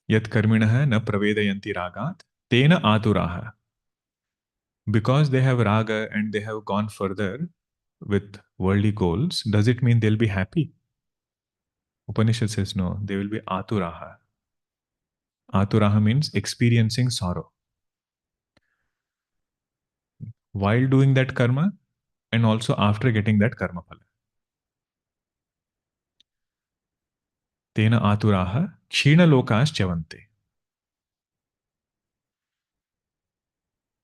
Yat karminah na pravedayanti ragat, tena aturaha. Because they have raga and they have gone further with worldly goals, does it mean they'll be happy? Upanishad says no, they will be aturaha. Aturaha means experiencing sorrow while doing that karma and also after getting that karma phala. Tena aturaha kshina lokas chavante.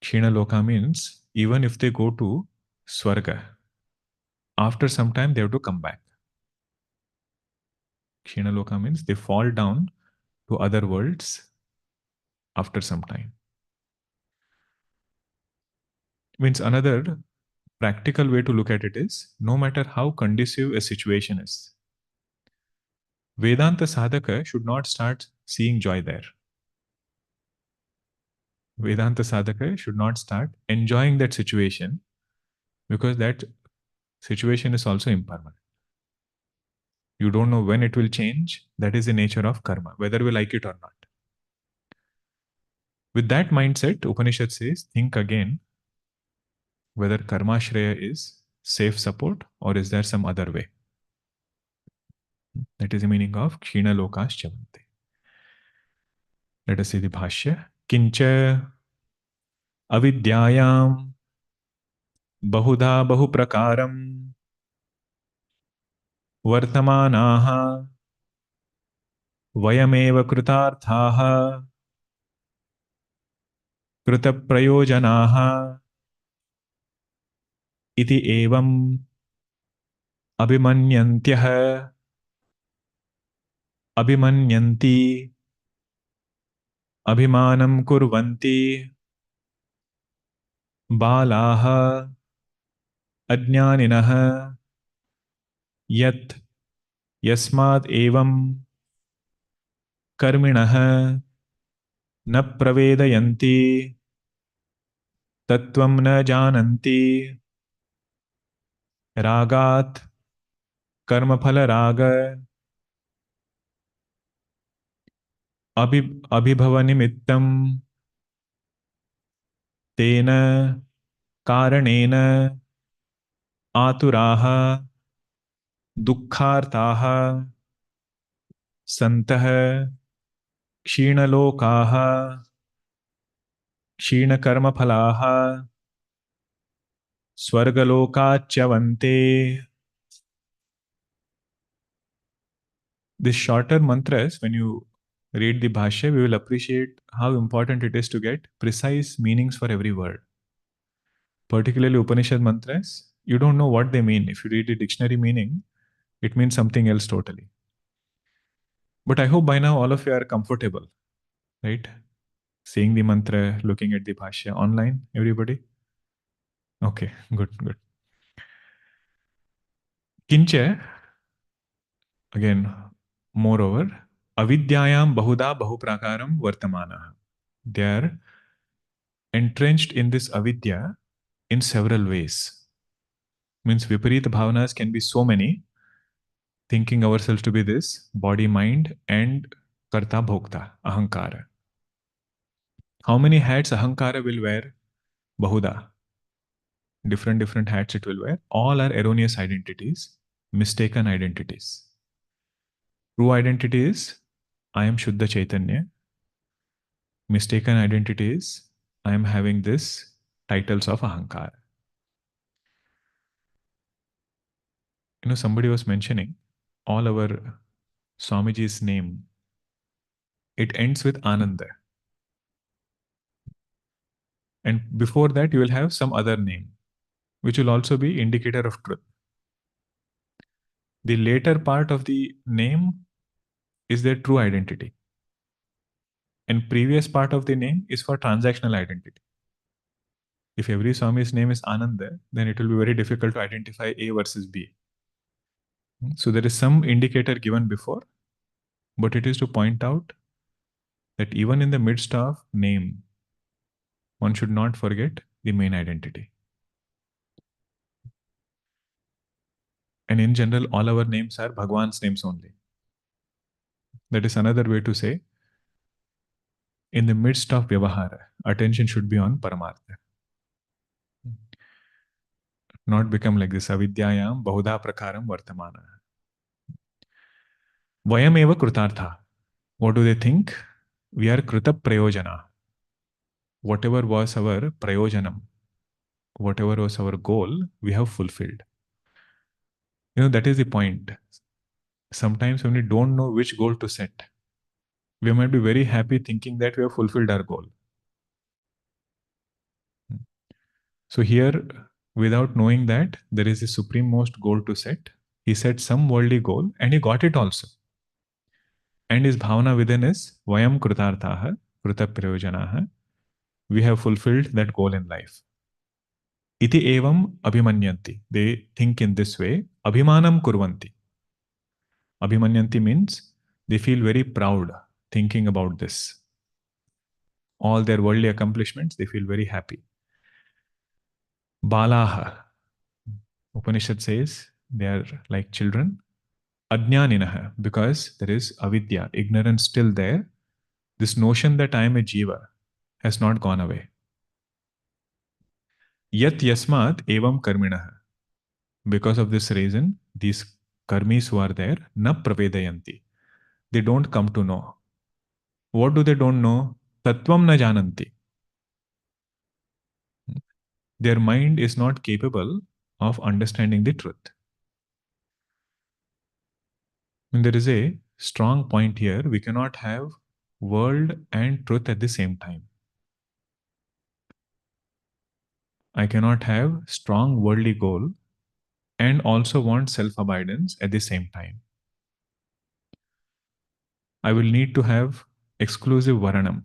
Kshina loka means even if they go to swarga, after some time they have to come back. Kshina loka means they fall down to other worlds after some time. Means another practical way to look at it is no matter how conducive a situation is, Vedanta sadhaka should not start seeing joy there. Vedanta sadhaka should not start enjoying that situation because that situation is also impermanent. You don't know when it will change. That is the nature of karma, whether we like it or not. With that mindset, Upanishad says, think again whether karma shreya is safe support or is there some other way. That is the meaning of kshina lokas chavante. Let us see the bhashya. Kincha avidyayam bahudha bahuprakaram vartamanaha vayameva kritarthaha kritaprayojanaha iti evam abhimanyantyah abhimanyanti abhimanam kurvanti balaha ajnaninah yat yasmad evam karminah न प्रवेदयन्ति तत्त्वं न जानन्ति रागात् कर्मफलराग अभिभवनिमित्तं तेन कारणेन आतुराः दुःखार्ताः सन्तः क्षीणलोकाः Kshinakaraphalaha Swargalokachyavante. These shorter mantras, when you read the Bhashya, we will appreciate how important it is to get precise meanings for every word. Particularly Upanishad mantras, you don't know what they mean. If you read the dictionary meaning, it means something else totally. But I hope by now all of you are comfortable, right? Seeing the mantra, looking at the Bhashya online, everybody? Okay, good, good. Kincha, again, moreover, avidyayam bahuda bahuprakaram vartamana. They are entrenched in this avidya in several ways. Means viparita bhavanas can be so many, thinking ourselves to be this, body, mind, and karta bhokta, ahankara. How many hats ahankara will wear? Bahuda. Different hats it will wear. All are erroneous identities, mistaken identities. True identity is, I am Shuddha Chaitanya. Mistaken identity is, I am having this titles of ahankara. Somebody was mentioning all our Swamiji's name, it ends with Ananda. And before that, you will have some other name, which will also be indicator of truth. The later part of the name is their true identity. And previous part of the name is for transactional identity. If every Swami's name is Ananda, then it will be very difficult to identify A versus B. So there is some indicator given before, but it is to point out that even in the midst of name, one should not forget the main identity. And in general, all our names are Bhagwan's names only. That is another way to say, in the midst of Vyavahara, attention should be on Paramartha. Not become like this, Avidyayam Bahuda Prakaram Vartamana. Vayam eva Krutartha. What do they think? We are Kruta Prayojana. Whatever was our Prayojanam, whatever was our goal, we have fulfilled. That is the point. Sometimes when we don't know which goal to set, we might be very happy thinking that we have fulfilled our goal. So here, without knowing that there is a supreme most goal to set, he set some worldly goal and he got it also. And his bhavana within is Vayam Krutarthaha, Kruta Prayojanaha. We have fulfilled that goal in life. Iti evam abhimanyanti. They think in this way. Abhimanam kurvanti. Abhimanyanti means they feel very proud thinking about this. All their worldly accomplishments, they feel very happy. Balaha. Upanishad says they are like children. Ajnaninaha, because there is avidya, ignorance still there. This notion that I am a jiva has not gone away. Yat yasmat evam karminaha. Because of this reason, these karmis who are there, na pravedayanti. They don't come to know. What do they don't know? Tattvam na jananti. Their mind is not capable of understanding the truth. And there is a strong point here. We cannot have world and truth at the same time. I cannot have strong worldly goal and also want self-abidance at the same time. I will need to have exclusive varanam.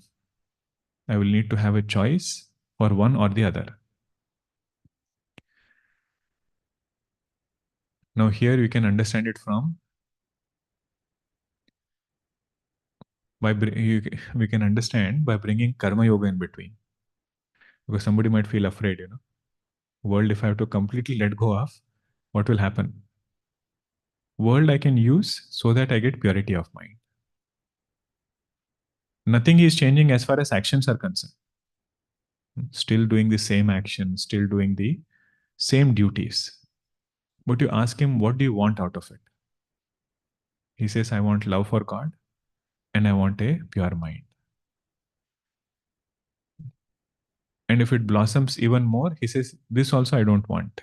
I will need to have a choice for one or the other. Now here we can understand it from we can understand by bringing karma yoga in between. Because somebody might feel afraid, world, if I have to completely let go of, what will happen? World I can use so that I get purity of mind. Nothing is changing as far as actions are concerned. Still doing the same action, still doing the same duties. But you ask him, what do you want out of it? He says, I want love for God and I want a pure mind. And if it blossoms even more, he says, this also I don't want,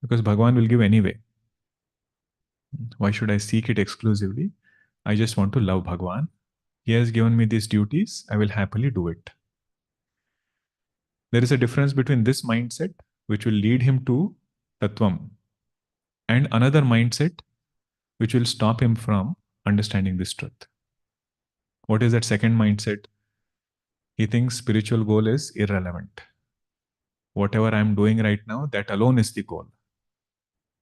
because Bhagavan will give anyway. Why should I seek it exclusively? I just want to love Bhagavan. He has given me these duties. I will happily do it. There is a difference between this mindset, which will lead him to Tattvam, and another mindset, which will stop him from understanding this truth. What is that second mindset? He thinks spiritual goal is irrelevant. Whatever I'm doing right now, that alone is the goal.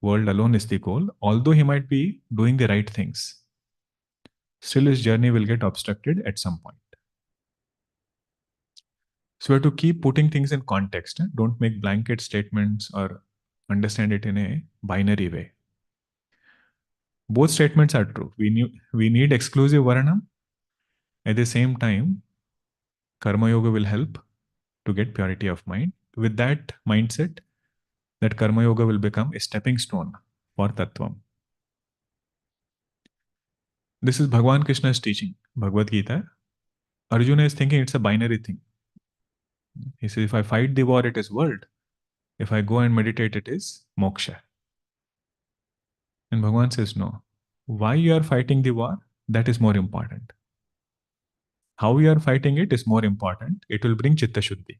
World alone is the goal. Although he might be doing the right things, still his journey will get obstructed at some point. So we have to keep putting things in context. Don't make blanket statements or understand it in a binary way. Both statements are true. We need exclusive Varnam. At the same time, Karma Yoga will help to get purity of mind. With that mindset, that Karma Yoga will become a stepping stone for Tattvam. This is Bhagavan Krishna's teaching, Bhagavad Gita. Arjuna is thinking it's a binary thing. He says, if I fight the war, it is world. If I go and meditate, it is moksha. And Bhagavan says, no. Why you are fighting the war? That is more important. How you are fighting it is more important. It will bring Chitta Shuddhi.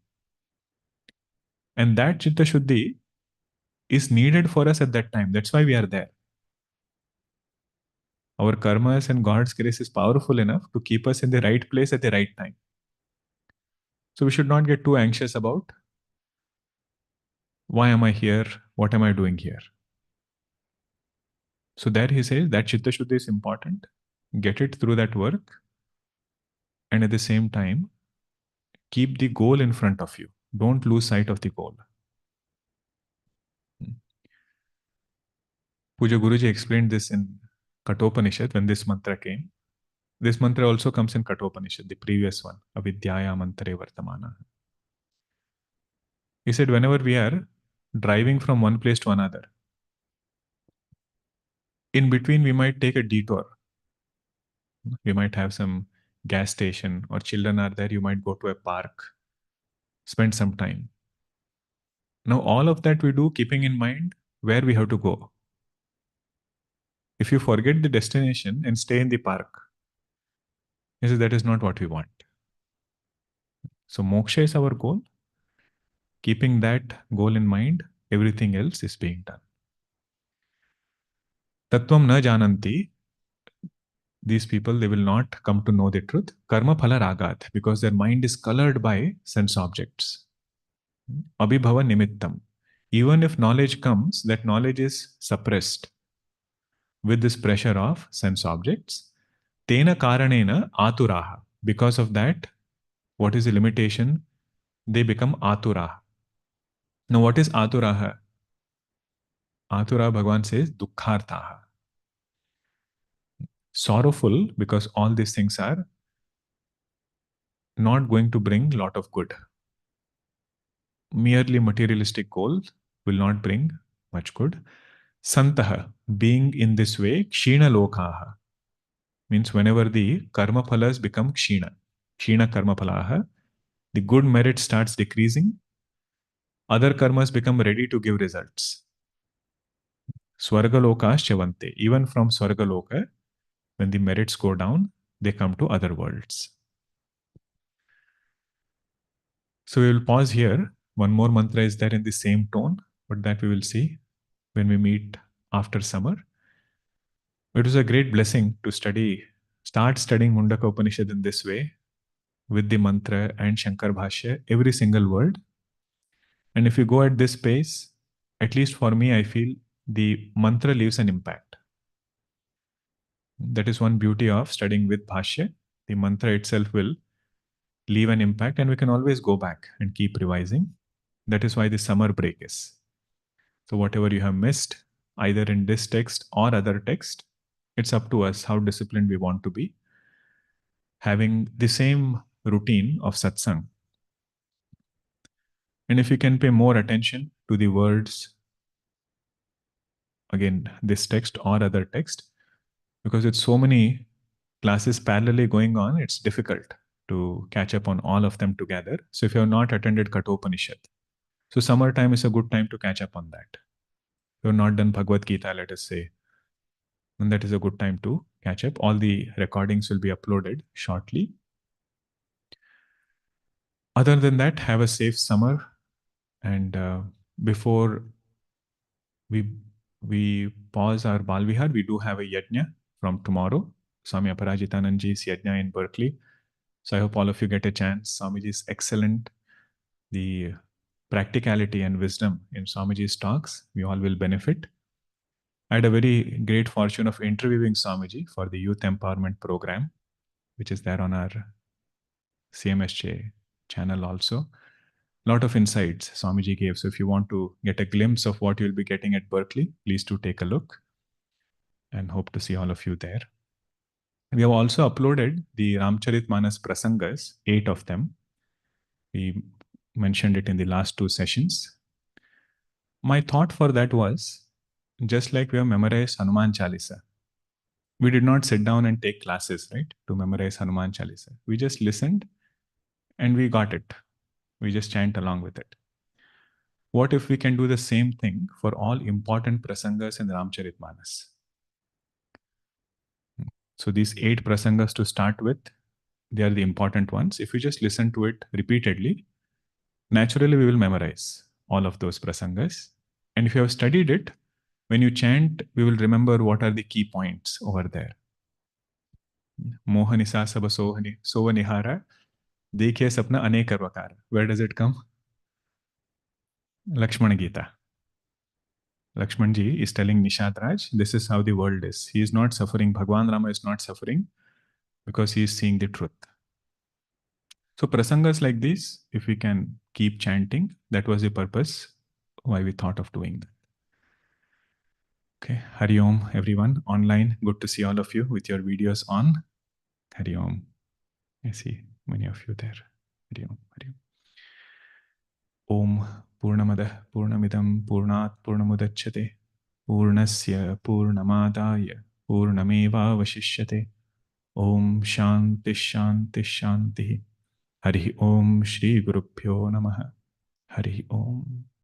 And that Chitta Shuddhi is needed for us at that time. That's why we are there. Our karmas and God's grace is powerful enough to keep us in the right place at the right time. So we should not get too anxious about why am I here? What am I doing here? So there he says that Chitta Shuddhi is important. Get it through that work. And at the same time, keep the goal in front of you. Don't lose sight of the goal. Puja Guruji explained this in Kathopanishad when this mantra came. This mantra also comes in Kathopanishad, the previous one, Avidyaya Mantare Vartamana. He said, whenever we are driving from one place to another, in between we might take a detour. We might have some gas station, or children are there, you might go to a park, spend some time. Now, all of that we do keeping in mind where we have to go. If you forget the destination and stay in the park, he says that is not what we want. So moksha is our goal. Keeping that goal in mind, everything else is being done. Tattvam na jananti. These people, they will not come to know the truth. Karma phala ragat, because their mind is colored by sense objects. Abhibhava nimittam. Even if knowledge comes, that knowledge is suppressed with this pressure of sense objects. Tena karanena aturaha. Because of that, what is the limitation? They become aturaha. Now, what is aturaha? Atura, Bhagavan says, dukkharthaha. Sorrowful, because all these things are not going to bring lot of good. Merely materialistic goals will not bring much good. Santaha, being in this way, kshina lokaha, means whenever the karma phalas become kshina karma phalaha, the good merit starts decreasing, other karmas become ready to give results. Swargalokas chavante, even from Swargaloka, when the merits go down, they come to other worlds. So we will pause here. One more mantra is there in the same tone, but that we will see when we meet after summer. It was a great blessing to start studying Mundakopanishad in this way, with the mantra and Shankar Bhashya, every single word. And if you go at this pace, at least for me, I feel the mantra leaves an impact. That is one beauty of studying with Bhashya. The mantra itself will leave an impact, and we can always go back and keep revising. That is why the summer break is. So whatever you have missed, either in this text or other text, it's up to us how disciplined we want to be. Having the same routine of satsang. And if you can pay more attention to the words, again, this text or other text, because it's so many classes parallelly going on, it's difficult. to catch up on all of them together. So if you have not attended Kathopanishad, so summertime is a good time to catch up on that. If you have not done Bhagavad Gita, let us say, then that is a good time to catch up. All the recordings will be uploaded shortly. Other than that, have a safe summer. And before we pause our Balvihar, we do have a yajna from tomorrow. Swami Aparajitananji's yajna in Berkeley. So I hope all of you get a chance. Swamiji is excellent. The practicality and wisdom in Swamiji's talks, we all will benefit. I had a very great fortune of interviewing Swamiji for the Youth Empowerment Program, which is there on our CMSJ channel also. A lot of insights Swamiji gave. So if you want to get a glimpse of what you'll be getting at Berkeley, please do take a look, and hope to see all of you there. We have also uploaded the Ramcharitmanas Prasangas, 8 of them. We mentioned it in the last 2 sessions. My thought for that was, just like we have memorized Hanuman Chalisa, we did not sit down and take classes, right, to memorize Hanuman Chalisa. We just listened and we got it. We just chant along with it. What if we can do the same thing for all important prasangas in the Ramcharitmanas? So these 8 prasangas to start with, they are the important ones. If we just listen to it repeatedly, naturally we will memorize all of those prasangas. And if you have studied it, when you chant, we will remember what are the key points over there. Mohanisa Saba Sohanihara, Dekhe Sapna Aneka Vakara. Where does it come? Lakshmana Gita. Lakshmanji is telling Nishad Raj, this is how the world is. He is not suffering. Bhagwan Rama is not suffering because he is seeing the truth. So prasangas like these, if we can keep chanting, that was the purpose why we thought of doing that. Okay, Hari Om, everyone online. Good to see all of you with your videos on. Hari Om. I see many of you there. Hari Om. Hari Om. Om Purnamada Purnamidam Purnat Purnamudachyate Purnasya Purnamadaya Purnameva Vashishyate. Om Shanti Shanti Shanti. Hari Om Shri Gurubhyo Namaha. Hari Om.